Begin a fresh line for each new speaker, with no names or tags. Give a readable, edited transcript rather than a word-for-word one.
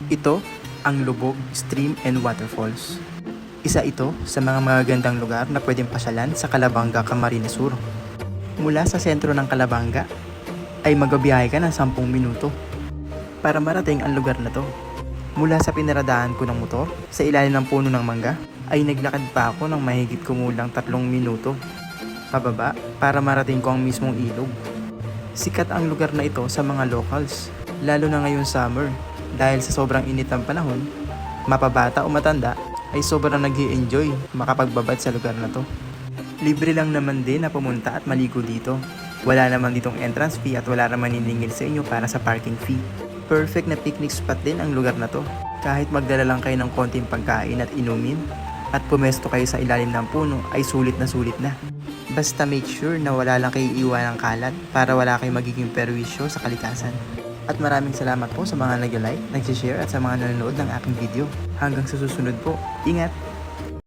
Ito ang Lubog Stream and Waterfalls. Isa ito sa mga magagandang lugar na pwedeng pasyalan sa Calabanga, Camarines Sur. Mula sa sentro ng Calabanga ay magbabiyahe ka ng 10 minuto para marating ang lugar na to. Mula sa pinaradaan ko ng motor sa ilalim ng puno ng mangga ay naglakad pa ako ng mahigit kumulang 3 minuto pababa para marating ko ang mismong ilog. Sikat ang lugar na ito sa mga locals, lalo na ngayong summer dahil sa sobrang init ng panahon, mapabata o matanda ay sobrang nag-i-enjoy makapagbabad sa lugar na to. Libre lang naman din na pumunta at maligo dito. Wala naman ditong entrance fee at wala naman niningil sa inyo para sa parking fee. Perfect na picnic spot din ang lugar na to. Kahit magdala lang kayo ng konting pagkain at inumin at pumesto kayo sa ilalim ng puno ay sulit na. Basta make sure na wala lang kayo iwan ng kalat para wala kayong magiging perwisyo sa kalikasan. At maraming salamat po sa mga nag-like, nag-share at sa mga nanonood ng aking video. Hanggang sa susunod po. Ingat!